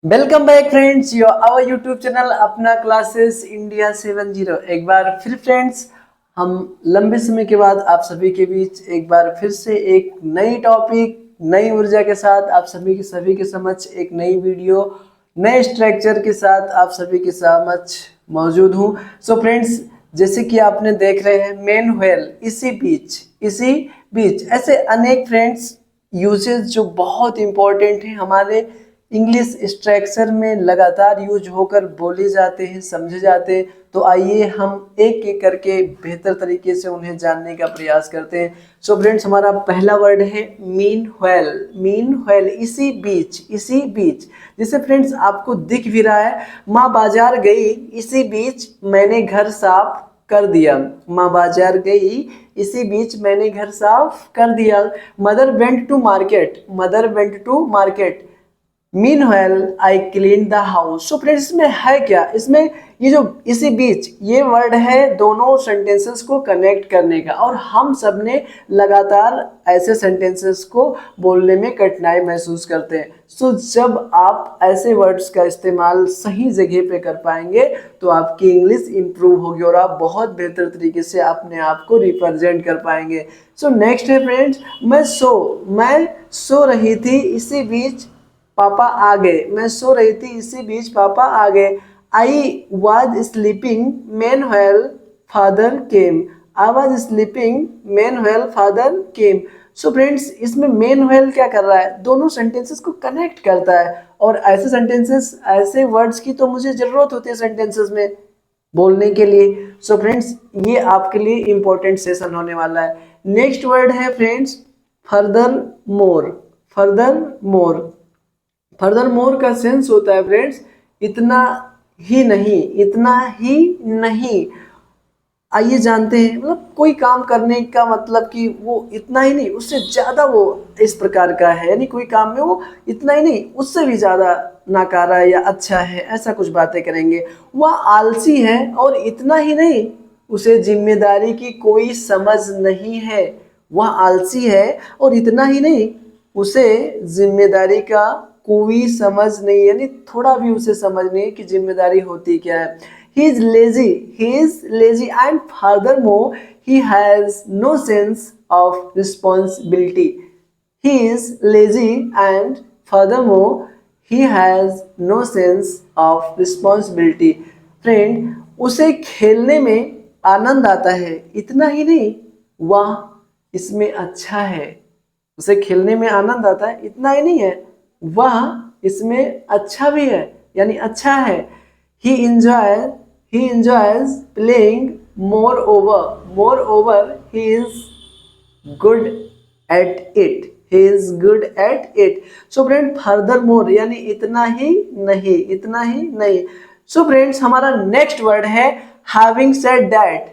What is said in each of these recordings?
Welcome back friends your our YouTube channel Apna classes India 70। एक बार फिर friends हम लंबे समय के बाद आप सभी के बीच एक बार फिर से एक नई टॉपिक नई ऊर्जा के साथ आप सभी के समक्ष एक नई वीडियो नए स्ट्रक्चर के साथ आप सभी के समक्ष मौजूद हूँ। सो फ्रेंड्स, जैसे कि आपने देख रहे हैं मेन व्हेल इसी बीच ऐसे अनेक फ्रेंड्स यूजेस जो बहुत इंपॉर्टेंट हैं हमारे इंग्लिश स्ट्रक्चर में लगातार यूज होकर बोले जाते हैं, समझे जाते हैं। तो आइए हम एक एक करके बेहतर तरीके से उन्हें जानने का प्रयास करते हैं। सो फ्रेंड्स, हमारा पहला वर्ड है मीन व्हेल इसी बीच जैसे फ्रेंड्स आपको दिख भी रहा है, माँ बाजार गई इसी बीच मैंने घर साफ कर दिया। माँ बाजार गई इसी बीच मैंने घर साफ कर दिया। Mother went to market meanwhile I clean the house. So friends, इसमें है क्या, इसमें ये जो इसी बीच ये वर्ड है दोनों सेंटेंसेस को कनेक्ट करने का, और हम सब ने लगातार ऐसे सेंटेंसेस को बोलने में कठिनाई महसूस करते हैं। सो जब आप ऐसे वर्ड्स का इस्तेमाल सही जगह पे कर पाएंगे तो आपकी इंग्लिश इंप्रूव होगी और आप बहुत बेहतर तरीके से अपने आप को रिप्रेजेंट कर पाएंगे। सो नेक्स्ट है फ्रेंड्स, मैं सो रही थी इसी बीच पापा आ गए। मैं सो रही थी इसी बीच पापा आ गए। I was sleeping main whale father came. I was sleeping main whale father came. So friends, इसमें मेन व्हेल क्या कर रहा है, दोनों सेंटेंसेस को कनेक्ट करता है, और ऐसे सेंटेंसेस ऐसे वर्ड्स की तो मुझे जरूरत होती है सेंटेंसेस में बोलने के लिए। सो फ्रेंड्स, ये आपके लिए इंपॉर्टेंट सेशन होने वाला है। नेक्स्ट वर्ड है फ्रेंड्स फर्दर मोर का सेंस होता है फ्रेंड्स इतना ही नहीं। आइए जानते हैं, मतलब कोई काम करने का मतलब कि वो इतना ही नहीं उससे ज्यादा वो इस प्रकार का है, यानी कोई काम में वो इतना ही नहीं उससे भी ज्यादा नाकारा है या अच्छा है, ऐसा कुछ बातें करेंगे। वह आलसी है और इतना ही नहीं उसे जिम्मेदारी की कोई समझ नहीं है। वह आलसी है और इतना ही नहीं उसे जिम्मेदारी का कोई समझ नहीं, यानी थोड़ा भी उसे समझ नहीं कि जिम्मेदारी होती क्या है। He is lazy and furthermore he has no sense of responsibility. He is lazy and furthermore he has no sense of responsibility. Friend, उसे खेलने में आनंद आता है, इतना ही नहीं वह इसमें अच्छा है। उसे खेलने में आनंद आता है, इतना ही नहीं है वह इसमें अच्छा भी है, यानी अच्छा है। He enjoys playing, moreover he is good at it. So friend, furthermore यानी इतना ही नहीं। So friends, हमारा नेक्स्ट वर्ड है having said that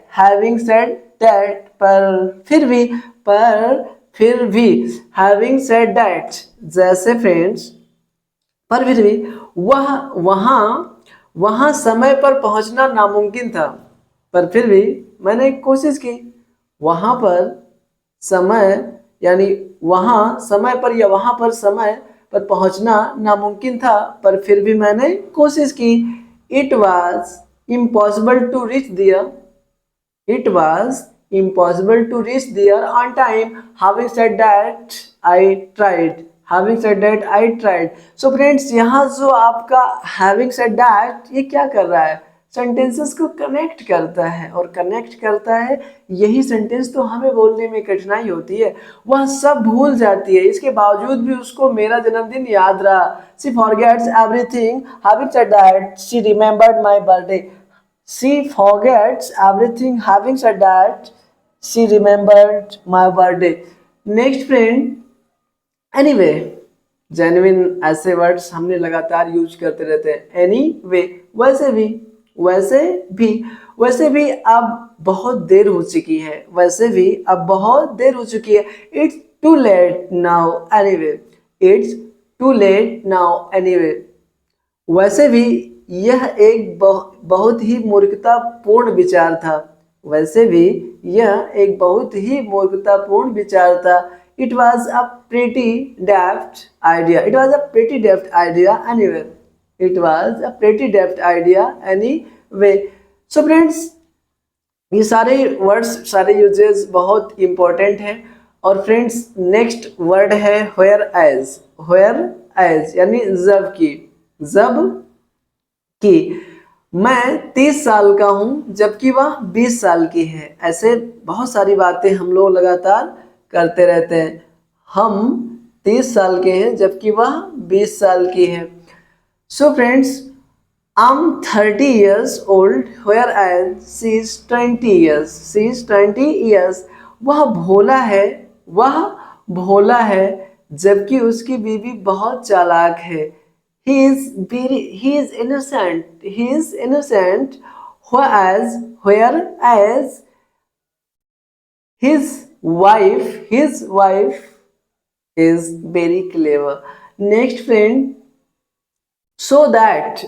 पर फिर भी having said that, जैसे फ्रेंड्स पर फिर भी वहां समय पर पहुंचना नामुमकिन था, पर फिर भी मैंने कोशिश की। वहां पर समय यानी वहां समय पर या वहां पर समय पर पहुंचना नामुमकिन था, पर फिर भी मैंने कोशिश की। It was impossible to reach there on time. Having said that, I tried. So friends, यहाँ जो आपका having said that ये क्या कर रहा है, सेंटेंसेस को कनेक्ट करता है। यही सेंटेंस तो हमें बोलने में कठिनाई होती है, वह सब भूल जाती है, इसके बावजूद भी उसको मेरा जन्मदिन याद रहा। She forgets everything. Having said that, she remembered my birthday. She forgets everything. Having said that, she remembered my birthday. Next friend, anyway genuine ऐसे वर्ड्स हमने लगातार यूज करते रहते हैं। एनीवे, वैसे भी अब बहुत देर हो चुकी है। It's too late now anyway. वैसे भी यह एक बहुत ही मूर्खतापूर्ण विचार था। It was a pretty daft idea anyway. It was a pretty deft idea anyway. So friends, ये सारे वर्ड्स, सारे यूजेस बहुत इंपॉर्टेंट हैं। और फ्रेंड्स, नेक्स्ट वर्ड है व्हेयर एज। व्हेयर एज यानी जब की। जब की मैं 30 साल का हूं जबकि वह 20 साल की है। ऐसे बहुत सारी बातें हम लोग लगातार करते रहते हैं। हम 30 साल के हैं जबकि वह 20 साल की है। So friends, I'm 30 years old whereas she is 20 years. She is 20 years. वह भोला है, वह भोला है जबकि उसकी बीवी बहुत चालाक है। He is innocent. He is innocent. Whereas his wife is very clever. Next friend, so that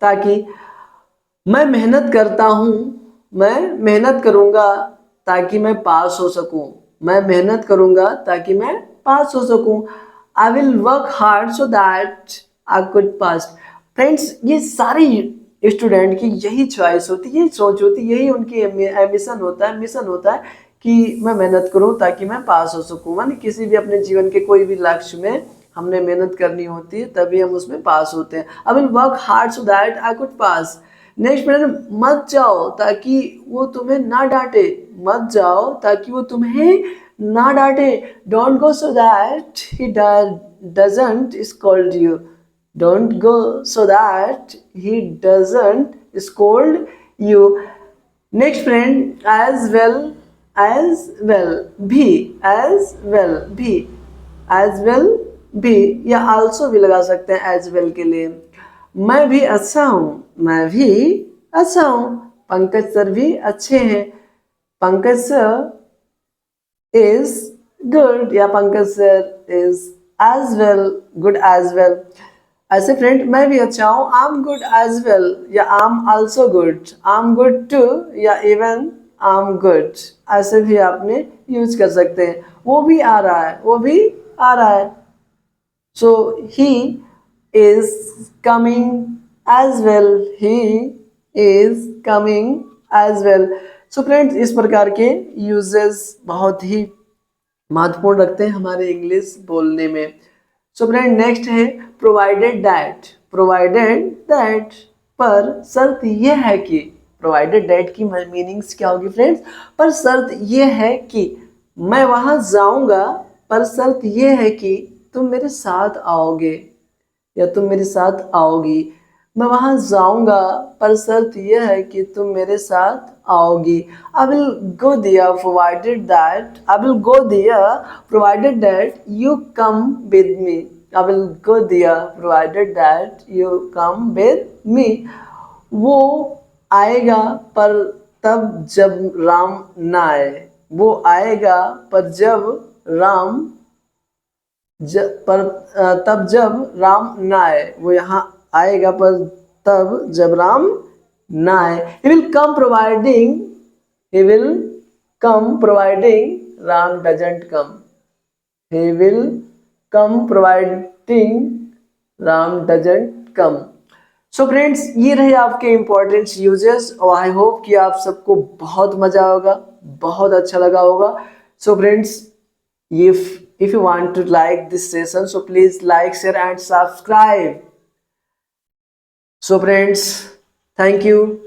ताकि मैं मेहनत करता हूँ, मैं मेहनत करूँगा ताकि मैं पास हो सकूँ। मैं मेहनत करूँगा ताकि मैं पास हो सकूँ। I will work hard so that I could pass. Friends, ये सारी स्टूडेंट की यही चॉइस होती है, यही सोच होती है, यही उनकी एम्बिशन होता है, मिशन होता है कि मैं मेहनत करूँ ताकि मैं पास हो सकूँ। माने किसी भी अपने जीवन के कोई भी लक्ष्य में हमने मेहनत करनी होती है, तभी हम उसमें पास होते हैं। I will work hard so that I could pass. Next friend, मत जाओ ताकि वो तुम्हें ना डांटे। मत जाओ ताकि वो तुम्हें ना डांटे। Don't go so that he doesn't scold you. Don't go so that he doesn't scold you. Next friend, as well भी या आल्सो भी लगा सकते हैं एज वेल के लिए। मैं भी अच्छा हूँ, मैं भी अच्छा हूँ। पंकज सर भी अच्छे हैं। पंकज सर इज गुड या Pankaj sir is as well, good as well. ऐसे फ्रेंड, मैं भी अच्छा हूँ, I am good as well या I am also good, I am good too या इवन आई एम गुड। ऐसे भी आपने यूज कर सकते हैं। वो भी आ रहा है, वो भी आ रहा है। So he is coming as well. He is coming as well. So friends, इस प्रकार के uses बहुत ही महत्वपूर्ण रखते हैं हमारे इंग्लिश बोलने में। So friend, next है provided that. Provided that पर शर्त यह है कि, provided that की मीनिंग्स क्या होगी फ्रेंड्स? पर शर्त यह है कि मैं वहां जाऊंगा, पर शर्त यह है कि तुम मेरे साथ आओगे या तुम मेरे साथ आओगी। मैं वहां जाऊंगा पर शर्त यह है कि तुम मेरे साथ आओगी। I will go there provided that, I will go there provided that you come with me. I will go there provided that you come with me. वो आएगा पर तब जब राम ना आए। वो आएगा पर जब राम तब जब राम ना आए। वो यहाँ आएगा पर तब जब राम ना आए। He will come providing, he will come providing Ram doesn't come. He will come providing Ram doesn't come. So friends, ये रहे आपके इंपॉर्टेंट यूजेस और आई होप कि आप सबको बहुत मजा होगा, बहुत अच्छा लगा होगा। So friends, if you want to like this session, so please like, share and subscribe. So friends, thank you.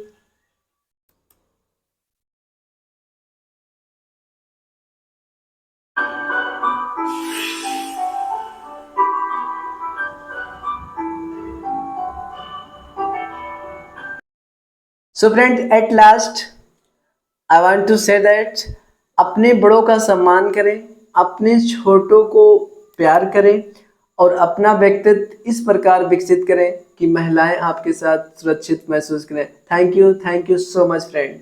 So friend, at last I want to say that अपने बड़ों का सम्मान करें, अपने छोटों को प्यार करें और अपना व्यक्तित्व इस प्रकार विकसित करें कि महिलाएं आपके साथ सुरक्षित महसूस करें। Thank you so much friend.